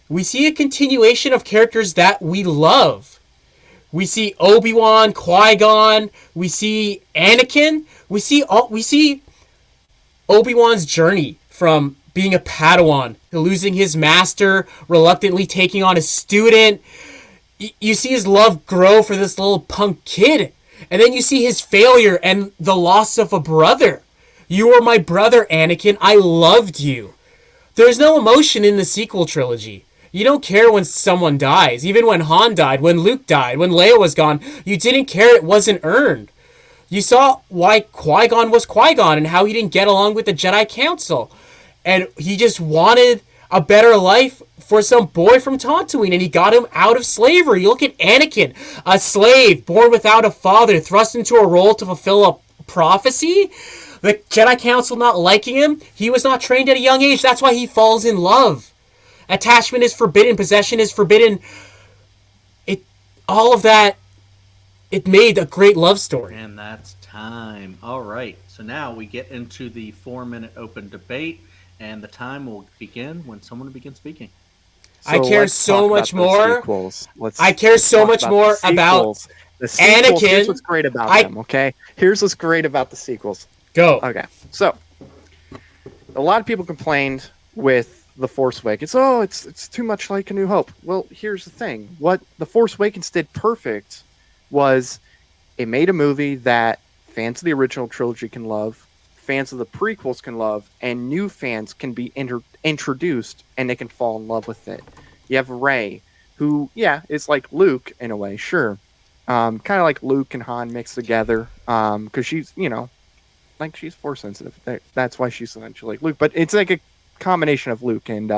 We see a continuation of characters that we love. We see Obi-Wan, Qui-Gon, we see Anakin, we see Obi-Wan's journey from being a Padawan, losing his master, reluctantly taking on a student. You see his love grow for this little punk kid. And then you see his failure and the loss of a brother. You were my brother, Anakin. I loved you. There's no emotion in the sequel trilogy. You don't care when someone dies. Even when Han died, when Luke died, when Leia was gone, you didn't care. It wasn't earned. You saw why Qui-Gon was Qui-Gon and how he didn't get along with the Jedi Council. And he just wanted a better life for some boy from Tatooine, and he got him out of slavery. You look at Anakin, a slave, born without a father, thrust into a role to fulfill a prophecy. The Jedi Council not liking him, he was not trained at a young age. That's why he falls in love. Attachment is forbidden, possession is forbidden. All of that, it made a great love story. And that's time. All right. So now we get into the 4-minute open debate, and the time will begin when someone begins speaking. I care let's so talk much about those more. sequels. I care so talk much about more the about sequels. The sequels. Anakin. Here's what's great about them, okay? Here's what's great about the sequels. Go. Okay, so a lot of people complained with The Force Awakens. Oh, it's too much like A New Hope. Well, here's the thing. What The Force Awakens did perfect was it made a movie that fans of the original trilogy can love, fans of the prequels can love, and new fans can be introduced and they can fall in love with it. You have Rey, who, yeah, is like Luke in a way, sure. Kind of like Luke and Han mixed together, because she's, like she's force sensitive. That's why she's essentially like Luke. But it's like a combination of Luke and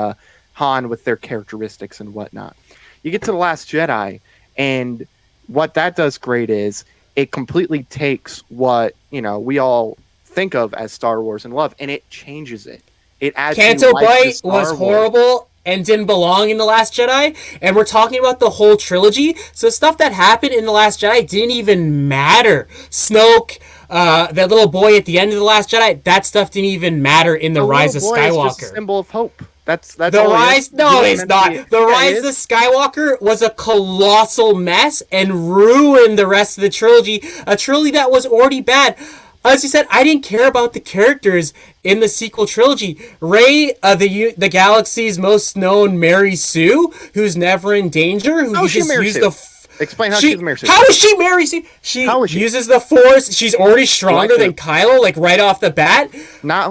Han with their characteristics and whatnot. You get to The Last Jedi, and what that does great is it completely takes what we all think of as Star Wars and love, and it changes it. It adds Canto Bight was horrible and didn't belong in The Last Jedi, and we're talking about the whole trilogy, so stuff that happened in The Last Jedi didn't even matter. Snoke, that little boy at the end of The Last Jedi, that stuff didn't even matter in The Rise of Skywalker. It's just a symbol of hope. That's the Rise. No, it's not. The Rise of Skywalker was a colossal mess and ruined the rest of the trilogy. A trilogy that was already bad. As you said, I didn't care about the characters in the sequel trilogy. Rey, the galaxy's most known Mary Sue, who's never in danger, who just used the. Explain how she's Mary Sue. How is she Mary Sue? She uses the Force. She's already stronger than Kylo, like right off the bat.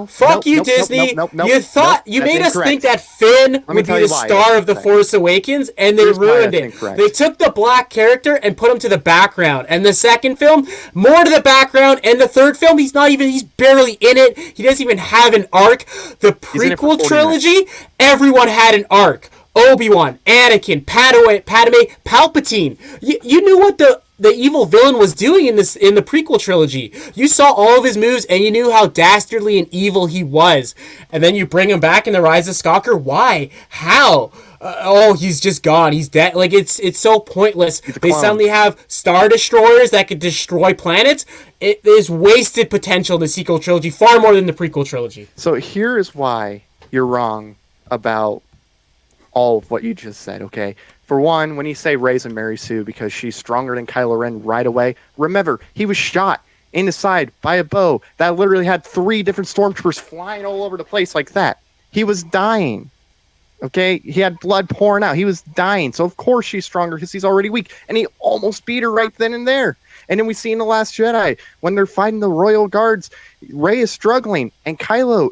Fuck you, Disney. You made us think that Finn would be the star of The Force Awakens, and they ruined it. They took the black character and put him to the background. And the second film, more to the background. And the third film, he's barely in it. He doesn't even have an arc. The prequel trilogy, everyone had an arc. Obi-Wan, Anakin, Padme, Palpatine. You knew what the evil villain was doing in the prequel trilogy. You saw all of his moves and you knew how dastardly and evil he was. And then you bring him back in The Rise of Skywalker. Why? How? He's just gone. He's dead. Like it's so pointless. They suddenly have Star Destroyers that could destroy planets. It is wasted potential in the sequel trilogy, far more than the prequel trilogy. So here is why you're wrong about all of what you just said, okay? For one, when you say Rey's and Mary Sue because she's stronger than Kylo Ren right away, remember, he was shot in the side by a bow that literally had 3 different stormtroopers flying all over the place like that. He was dying, okay? He had blood pouring out. He was dying, so of course she's stronger because he's already weak, and he almost beat her right then and there. And then we see in The Last Jedi, when they're fighting the Royal Guards, Rey is struggling, and Kylo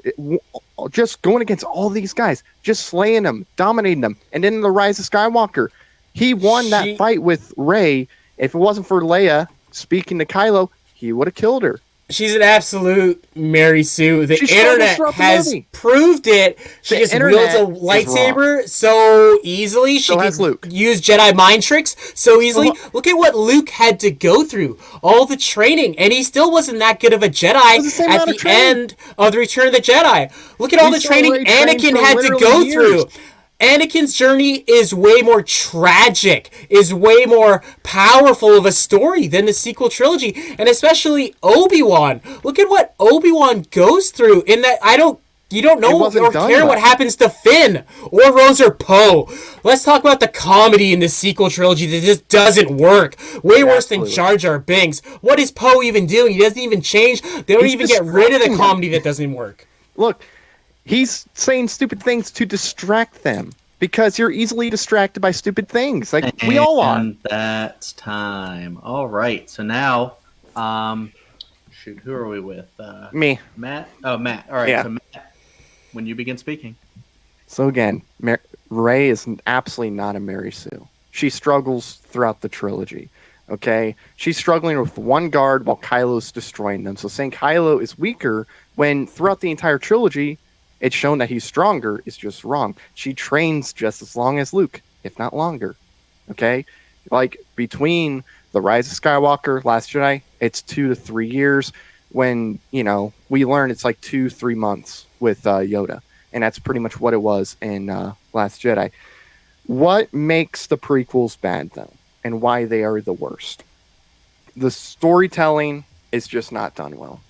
just going against all these guys, just slaying them, dominating them. And then in The Rise of Skywalker, he won that fight with Rey. If it wasn't for Leia speaking to Kylo, he would have killed her. She's an absolute Mary Sue. The internet has proved it. She just wields a lightsaber so easily. She can use Jedi mind tricks so easily. Look at what Luke had to go through. All the training. And he still wasn't that good of a Jedi at the end of The Return of the Jedi. Look at all the training Anakin had to go through. Anakin's journey is way more tragic, is way more powerful of a story than the sequel trilogy, and especially Obi-Wan. Look at what Obi-Wan goes through in that you don't know or care what happens to Finn or Rose or Poe. Let's talk about the comedy in the sequel trilogy that just doesn't work. Way worse than Jar Jar Binks. What is Poe even doing? He doesn't even change. They don't even get rid of the comedy that doesn't work. Look. He's saying stupid things to distract them because you're easily distracted by stupid things. Like we all are. And that's time. All right. So now, shoot, who are we with? Me. Matt? Oh, Matt. All right, Yeah. so Matt, when you begin speaking. So again, Rey is absolutely not a Mary Sue. She struggles throughout the trilogy. Okay, she's struggling with one guard while Kylo's destroying them. So saying Kylo is weaker when throughout the entire trilogy, it's shown that he's stronger is just wrong. She trains just as long as Luke, if not longer. Okay, like between the Rise of Skywalker, Last Jedi, it's 2 to 3 years. When we learn it's like 2-3 months with Yoda, and that's pretty much what it was in Last Jedi. What makes the prequels bad though? And why they are the worst. The storytelling is just not done well.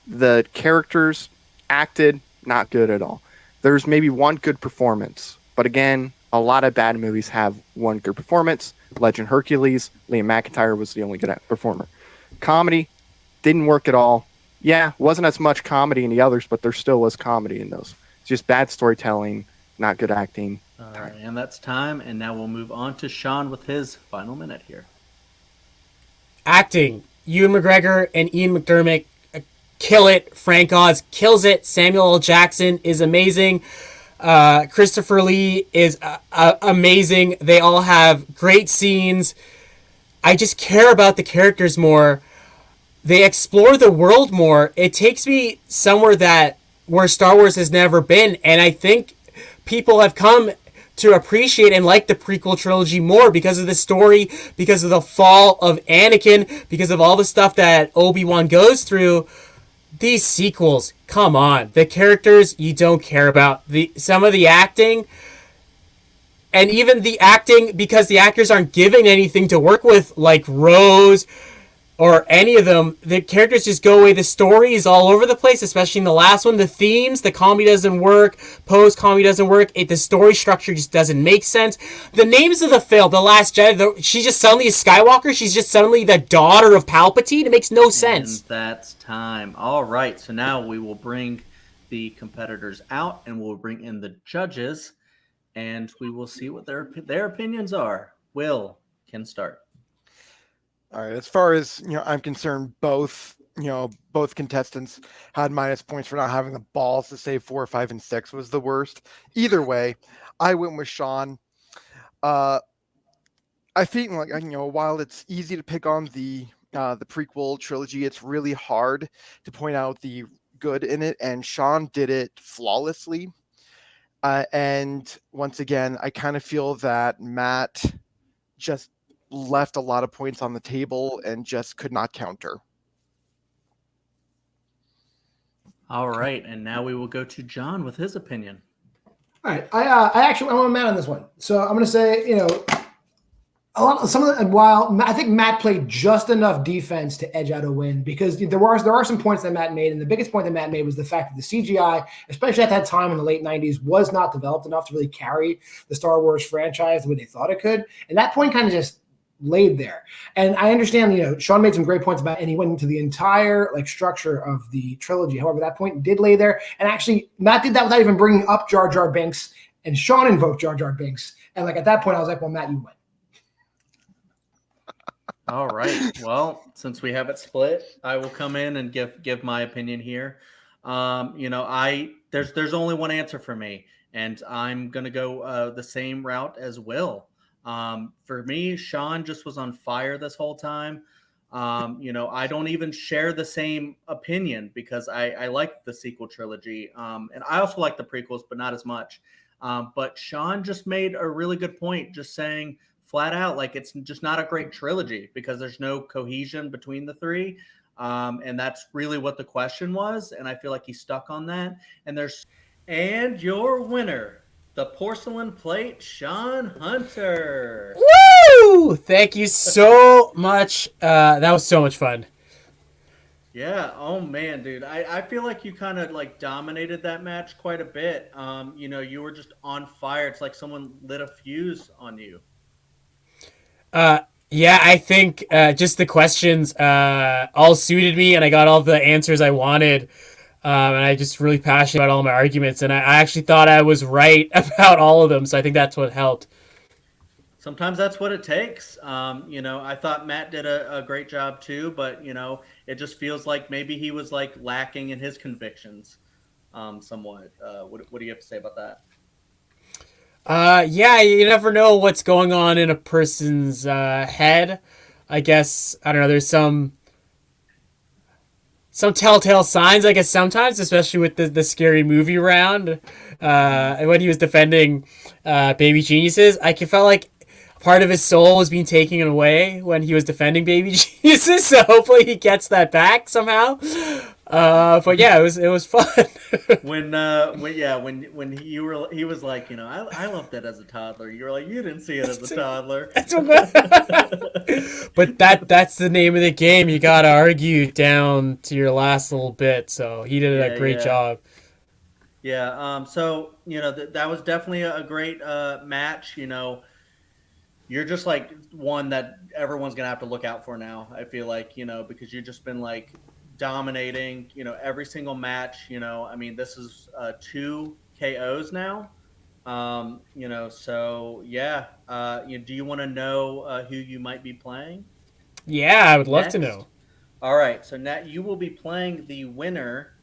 The characters acted not good at all. There's maybe one good performance, but again, a lot of bad movies have one good performance. Legend Hercules, Liam McIntyre was the only good performer. Comedy didn't work at all. Yeah, wasn't as much comedy in the others, but there still was comedy in those. It's just bad storytelling, not good acting. All right, and that's time. And now we'll move on to Shaun with his final minute here. Acting. Ewan McGregor and Ian McDermott kill it. Frank Oz kills it. Samuel L. Jackson is amazing. Christopher Lee is amazing. They all have great scenes. I just care about the characters more. They explore the world more. It takes me somewhere where Star Wars has never been, and I think people have come to appreciate and like the prequel trilogy more because of the story, because of the fall of Anakin, because of all the stuff that Obi-Wan goes through. These sequels, come on. The characters you don't care about. Some of the acting, and even the acting, because the actors aren't given anything to work with, like Rose or any of them, the characters just go away. The story is all over the place, especially in the last one. The themes, the comedy doesn't work. Poe's comedy doesn't work. The story structure just doesn't make sense. The names of the Last Jedi, she just suddenly is Skywalker. She's just suddenly the daughter of Palpatine. It makes no sense. And that's time. All right, so now we will bring the competitors out, and we'll bring in the judges, and we will see what their opinions are. Will can start. All right. As far as I'm concerned, both contestants had minus points for not having the balls to say 4, 5, and 6 was the worst. Either way, I went with Shaun. I think while it's easy to pick on the prequel trilogy, it's really hard to point out the good in it, and Shaun did it flawlessly. And once again, I kind of feel that Matt just left a lot of points on the table and just could not counter. All right, and now we will go to John with his opinion. All right, I want Matt on this one, so I'm going to say while I think Matt played just enough defense to edge out a win, because there are some points that Matt made, and the biggest point that Matt made was the fact that the CGI, especially at that time in the late 90s, was not developed enough to really carry the Star Wars franchise the way they thought it could, and that point kind of just laid there. And I understand, Shaun made some great points about it, and he went into the entire structure of the trilogy. However, that point did lay there, and actually Matt did that without even bringing up Jar Jar Binks, and Shaun invoked Jar Jar Binks, and at that point I was like, well, Matt, you win. All right. Well, since we have it split, I will come in and give my opinion here. There's only one answer for me, and I'm gonna go the same route as Will. For me, Shaun just was on fire this whole time. I don't even share the same opinion because I like the sequel trilogy, and I also like the prequels, but not as much. But Shaun just made a really good point, just saying flat out, it's just not a great trilogy because there's no cohesion between the three. And that's really what the question was. And I feel like he's stuck on that. And your winner, the porcelain plate, Shaun Hunter. Woo! Thank you so much. That was so much fun. Yeah. Oh man, dude. I feel like you kind of dominated that match quite a bit. You were just on fire. It's like someone lit a fuse on you. Yeah, I think just the questions all suited me, and I got all the answers I wanted. And I just really passionate about all my arguments, and I actually thought I was right about all of them, so I think that's what helped. sometimes that's what it takes. I thought Matt did a great job too, but it just feels like maybe he was like lacking in his convictions, somewhat. What do you have to say about that? Yeah, you never know what's going on in a person's head. I guess I don't know. There's some telltale signs, I guess, sometimes, especially with the scary movie round. When he was defending Baby Geniuses, felt like part of his soul was being taken away when he was defending Baby Geniuses. So hopefully he gets that back somehow. But yeah, it was fun. When he was like, I loved it as a toddler. You were like, you didn't see it as a toddler. But that's the name of the game. You gotta argue down to your last little bit. So he did a great job. Yeah. So that was definitely a great match. You're just like one that everyone's gonna have to look out for now. I feel like because you've just been like dominating. Every single match. I mean, this is 2 KOs now. So yeah. Do you want to know who you might be playing? Yeah, I would love to Next. know. All right, so Nat, you will be playing the winner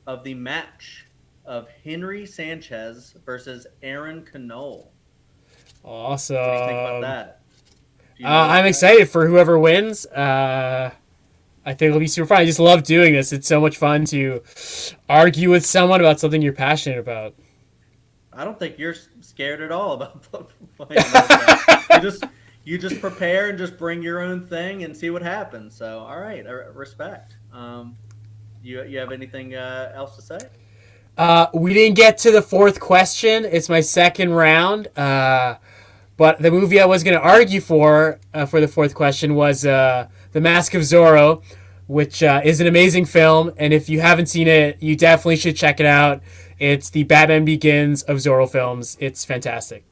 of the match of Henry Sanchez versus Aaron Canole. Awesome. What do you think about that? I'm excited for whoever wins. I think it'll be super fun. I just love doing this. It's so much fun to argue with someone about something you're passionate about. I don't think you're scared at all about playing those. You just prepare and just bring your own thing and see what happens. So, all right, respect. You have anything else to say? We didn't get to the fourth question. It's my second round. But the movie I was going to argue for the fourth question was The Mask of Zorro, which is an amazing film. And if you haven't seen it, you definitely should check it out. It's the Batman Begins of Zorro films. It's fantastic.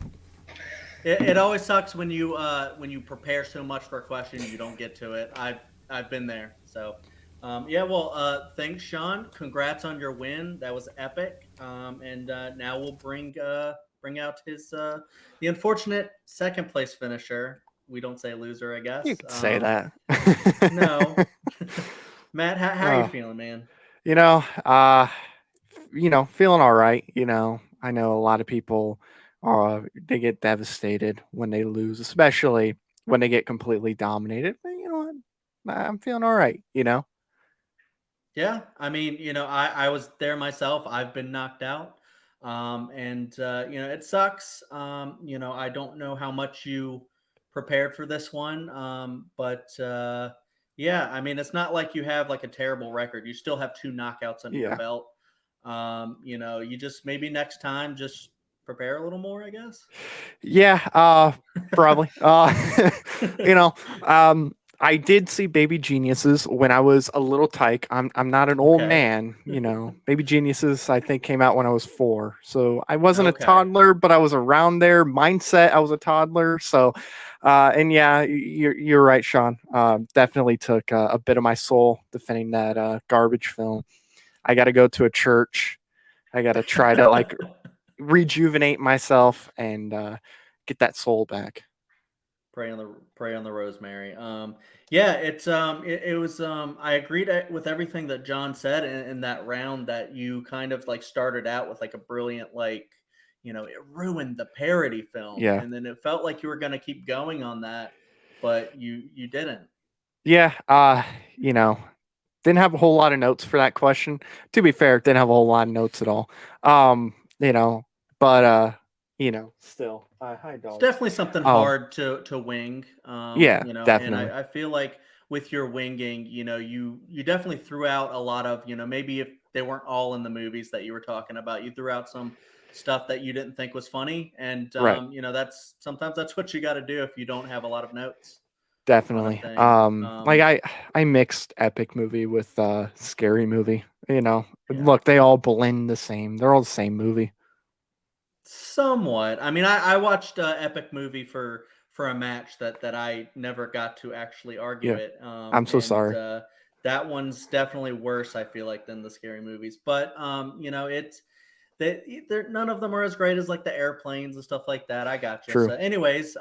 It always sucks when you prepare so much for a question you don't get to it. I've been there. So thanks, Shaun. Congrats on your win. That was epic. And now we'll bring out his the unfortunate second place finisher. We don't say loser, I guess. You could say that. No. Matt, how are you feeling, man? Feeling all right. I know a lot of people they get devastated when they lose, especially when they get completely dominated. But I'm feeling all right. Yeah, I mean, I was there myself. I've been knocked out, and it sucks. I don't know how much you prepared for this one, but yeah, I mean, it's not like you have like a terrible record. You still have 2 knockouts under your Yeah. belt. You just maybe next time just prepare a little more, I guess. Yeah, probably. You know, I did see Baby Geniuses when I was a little tyke. I'm not an old Okay. man, Baby Geniuses I think came out when I was 4. So I wasn't Okay. a toddler, but I was around there. Mindset, I was a toddler. So and yeah, you're right, Shaun. Definitely took a bit of my soul defending that garbage film. I got to go to a church. I got to try to like rejuvenate myself and get that soul back. Pray on the rosemary. Yeah, it was. I agreed with everything that John said in that round. That you kind of like started out with like a brilliant it ruined the parody film, Yeah. and then it felt like you were going to keep going on that, but you didn't. Yeah, didn't have a whole lot of notes for that question. To be fair, didn't have a whole lot of notes at all. You know, but still, hi It's dogs. definitely something hard to wing. Yeah, And definitely. I feel like with your winging, you definitely threw out a lot of, maybe if they weren't all in the movies that you were talking about, you threw out some stuff that you didn't think was funny. And Right. that's sometimes that's what you got to do if you don't have a lot of notes on a Definitely. thing. Like I mixed epic movie with scary movie. Yeah. Look, they all blend the same. They're all the same movie. Somewhat. I mean, I watched Epic Movie for a match that I never got to actually argue Yeah. it. I'm so And sorry. that one's definitely worse, I feel like, than the scary movies. But they're none of them are as great as like the airplanes and stuff like that. I got you. True. So, anyways,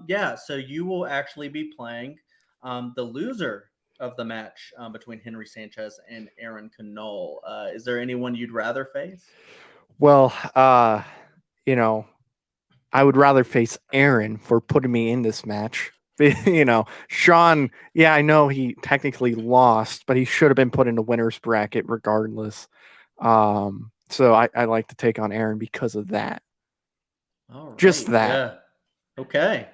yeah. So you will actually be playing the loser of the match between Henry Sanchez and Aaron Knoll. Is there anyone you'd rather face? Well, you know, I would rather face Aaron for putting me in this match. Shaun, yeah, I know he technically lost, but he should have been put in the winner's bracket regardless. So I like to take on Aaron because of that. All right. Just that. Yeah. Okay.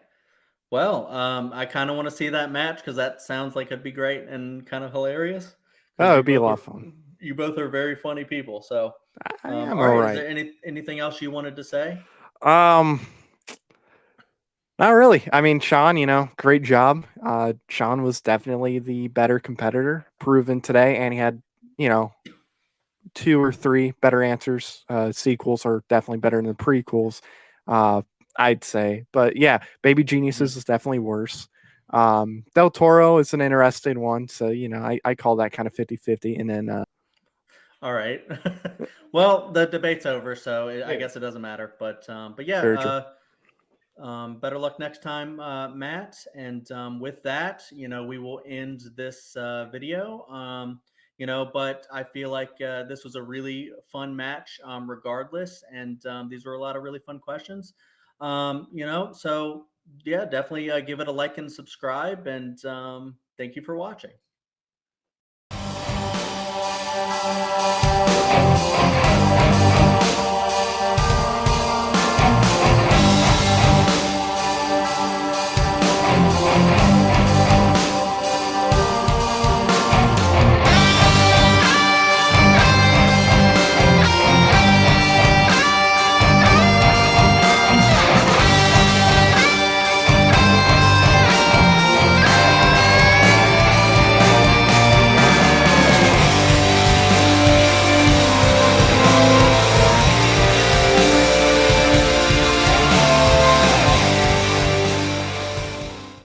Well, I kind of want to see that match because that sounds like it'd be great and kind of hilarious. 'Cause Oh, you it'd be a both lot are- of fun. You both are very funny people. So, I am all right. all Is right. there anything else you wanted to say? Not really. I mean, Shaun, great job. Shaun was definitely the better competitor, proven today, and he had, 2 or 3 better answers. Sequels are definitely better than the prequels, I'd say. But yeah, Baby Geniuses is definitely worse. Del Toro is an interesting one. So, I call that kind of 50-50. And then All right. Well, the debate's over, so I Yeah. guess it doesn't matter. But Very yeah, true. better luck next time, Matt. And with that, we will end this video. But I feel like this was a really fun match, regardless. And these were a lot of really fun questions. So yeah, definitely give it a like and subscribe. And thank you for watching.